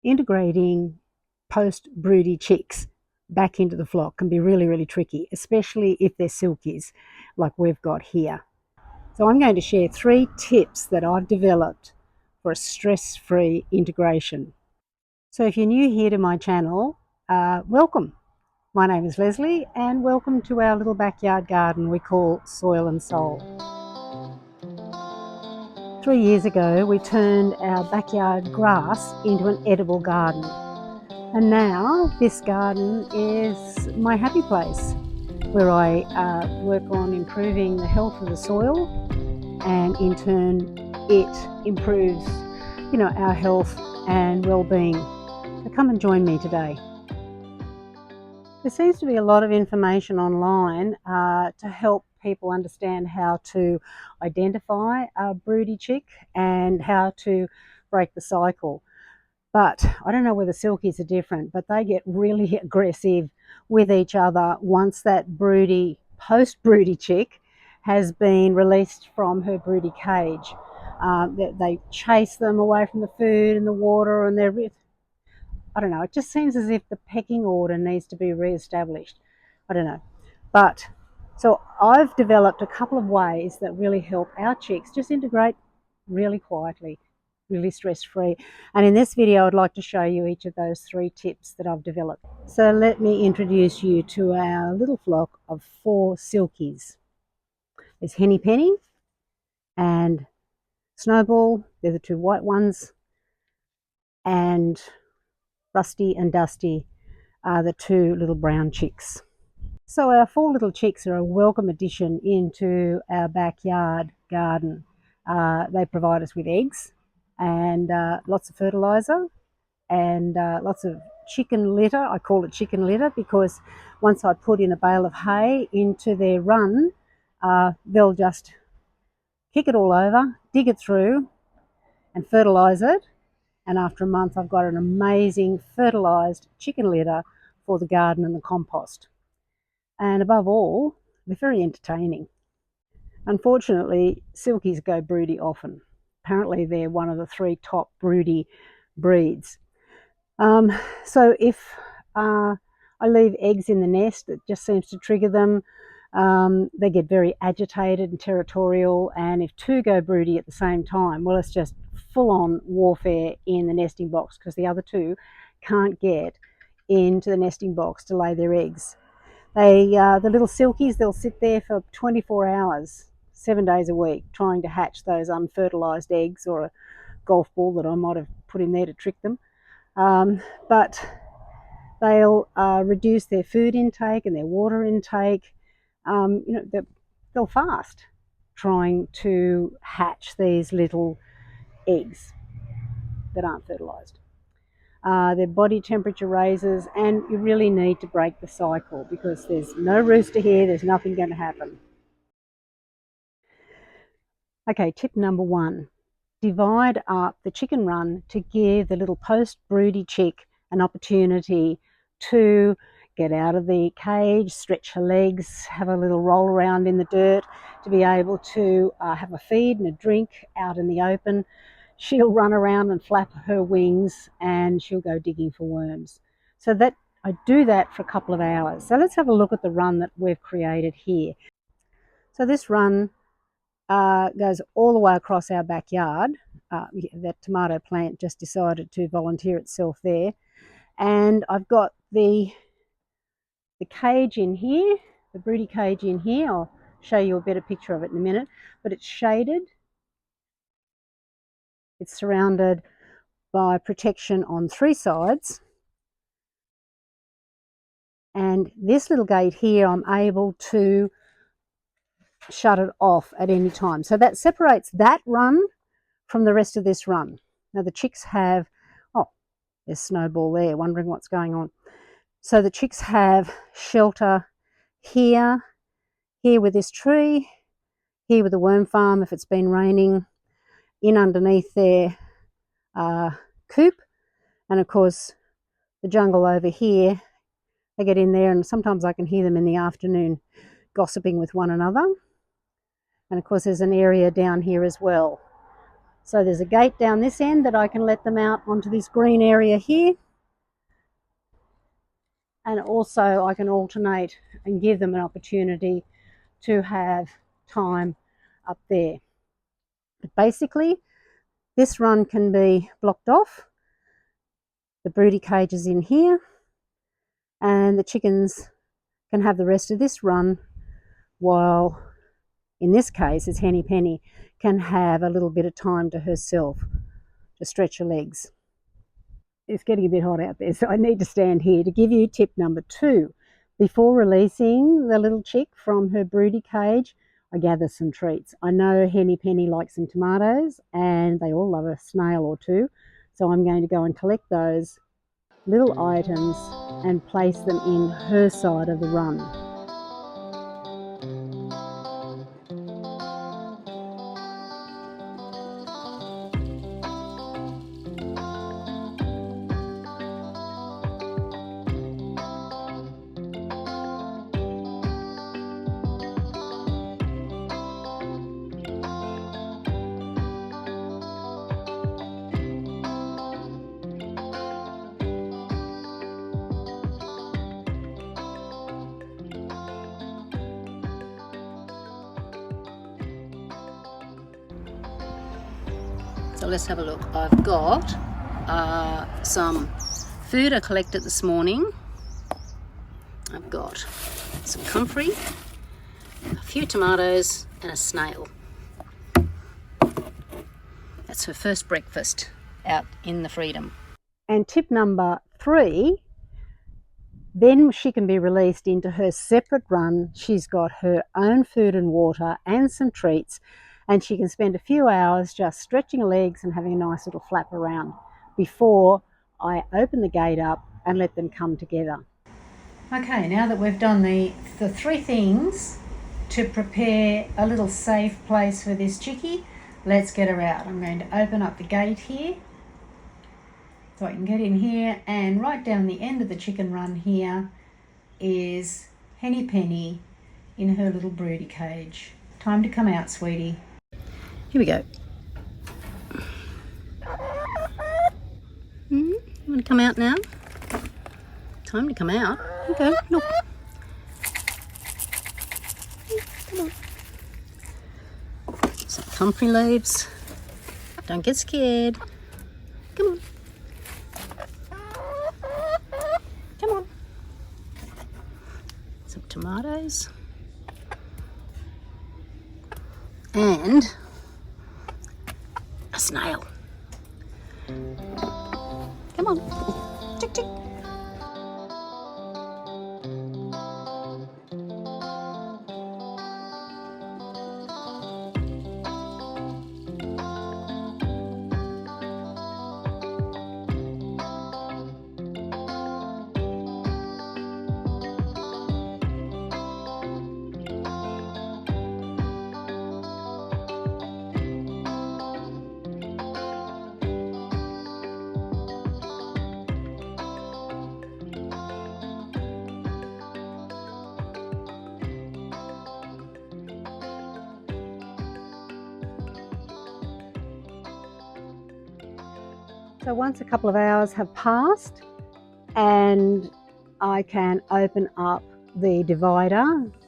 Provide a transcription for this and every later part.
integrating post-broody chicks back into the flock can be really, really tricky, especially if they're silkies like we've got here. So I'm going to share 3 tips that I've developed for a stress-free integration. So if you're new here to my channel, welcome. My name is Leslie and welcome to our little backyard garden we call Soil and Soul. 3 years ago we turned our backyard grass into an edible garden, and now this garden is my happy place where I work on improving the health of the soil, and in turn it improves our health and well-being. So come and join me today. There seems to be a lot of information online to help people understand how to identify a broody chick and how to break the cycle. But I don't know whether silkies are different, but they get really aggressive with each other once that post-broody chick has been released from her broody cage. They chase them away from the food and the water, and I don't know, it just seems as if the pecking order needs to be re-established. I don't know. But so I've developed a couple of ways that really help our chicks just integrate really quietly, really stress-free. And in this video, I'd like to show you each of those 3 tips that I've developed. So let me introduce you to our little flock of 4 silkies. There's Henny Penny and Snowball. They're the 2 white ones. And Rusty and Dusty are the 2 little brown chicks. So our 4 little chicks are a welcome addition into our backyard garden. They provide us with eggs and lots of fertiliser and lots of chicken litter. I call it chicken litter because once I put in a bale of hay into their run, they'll just kick it all over, dig it through and fertilise it. And after a month, I've got an amazing fertilised chicken litter for the garden and the compost. And above all, they're very entertaining. Unfortunately, Silkies go broody often. Apparently, they're one of the 3 top broody breeds. So if I leave eggs in the nest, it just seems to trigger them. They get very agitated and territorial, and if 2 go broody at the same time, well, it's just full-on warfare in the nesting box because the other 2 can't get into the nesting box to lay their eggs. The little silkies, they'll sit there for 24 hours, 7 days a week, trying to hatch those unfertilised eggs or a golf ball that I might have put in there to trick them. But they'll reduce their food intake and their water intake. They'll fast trying to hatch these little eggs that aren't fertilised. Their body temperature raises, and you really need to break the cycle because there's no rooster here, there's nothing going to happen. Okay, tip number 1. Divide up the chicken run to give the little post-broody chick an opportunity to get out of the cage, stretch her legs, have a little roll around in the dirt, to be able to have a feed and a drink out in the open. She'll run around and flap her wings and she'll go digging for worms. So that I do that for a couple of hours. So let's have a look at the run that we've created here. So this run goes all the way across our backyard. That tomato plant just decided to volunteer itself there. And I've got the cage in here, the broody cage in here. I'll show you a better picture of it in a minute, but it's shaded. It's surrounded by protection on 3 sides. And this little gate here, I'm able to shut it off at any time. So that separates that run from the rest of this run. Now the chicks have, oh, there's Snowball there, wondering what's going on. So the chicks have shelter here, here with this tree, here with the worm farm if it's been raining, in underneath their coop, and of course the jungle over here. They get in there and sometimes I can hear them in the afternoon gossiping with one another. And of course there's an area down here as well. So there's a gate down this end that I can let them out onto this green area here. And also I can alternate and give them an opportunity to have time up there. But basically, this run can be blocked off. The broody cage is in here, and the chickens can have the rest of this run while, in this case, it's Henny Penny, can have a little bit of time to herself to stretch her legs. It's getting a bit hot out there, so I need to stand here to give you tip number 2. Before releasing the little chick from her broody cage, I gather some treats. I know Henny Penny likes some tomatoes, and they all love a snail or two, so I'm going to go and collect those little items and place them in her side of the run. So let's have a look. I've got some food I collected this morning. I've got some comfrey, a few tomatoes and a snail. That's her first breakfast out in the freedom. And tip number 3, then she can be released into her separate run. She's got her own food and water and some treats, and she can spend a few hours just stretching her legs and having a nice little flap around before I open the gate up and let them come together. Okay, now that we've done the 3 things to prepare a little safe place for this chickie, let's get her out. I'm going to open up the gate here so I can get in here, and right down the end of the chicken run here is Henny Penny in her little broody cage. Time to come out, sweetie. Here we go. You want to come out now? Time to come out. Okay, look. Come on. Some comfrey leaves. Don't get scared. Come on. Come on. Some tomatoes. And a snail. Come on. Tick, tick. So once a couple of hours have passed and I can open up the divider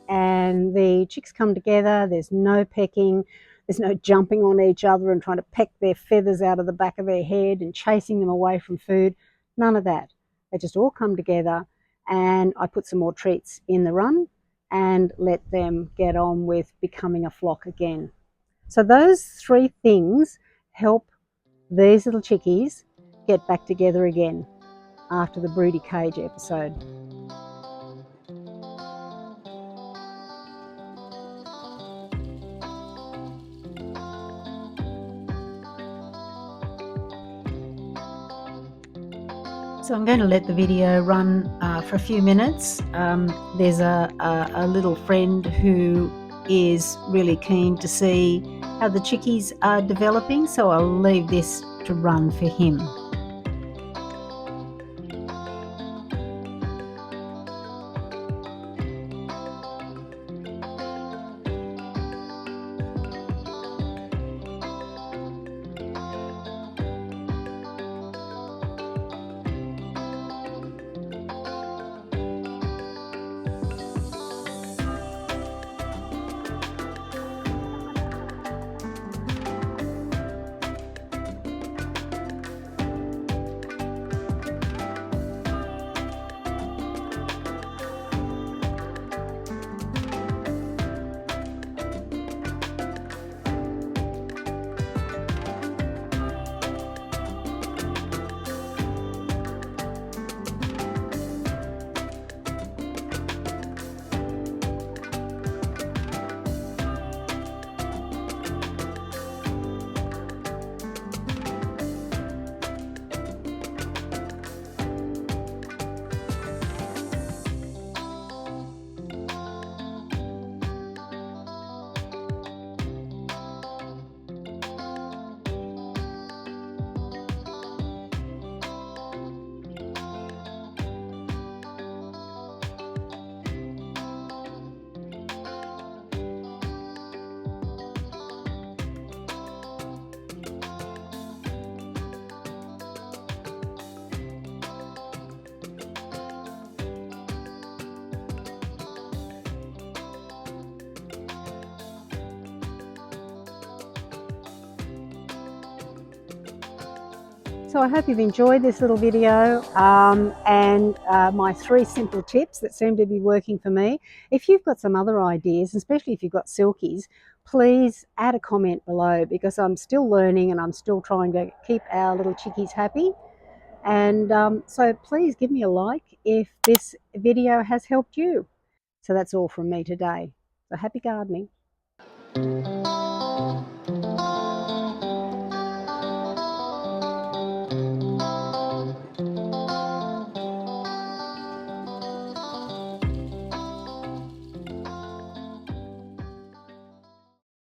and the chicks come together, there's no pecking, there's no jumping on each other and trying to peck their feathers out of the back of their head and chasing them away from food, none of that. They just all come together, and I put some more treats in the run and let them get on with becoming a flock again. So those 3 things help these little chickies get back together again after the broody cage episode. So I'm going to let the video run for a few minutes. There's a little friend who is really keen to see how the chickies are developing, so I'll leave this to run for him. So I hope you've enjoyed this little video and my 3 simple tips that seem to be working for me. If you've got some other ideas, especially if you've got silkies, please add a comment below, because I'm still learning and I'm still trying to keep our little chickies happy. And so please give me a like if this video has helped you. So that's all from me today. So happy gardening.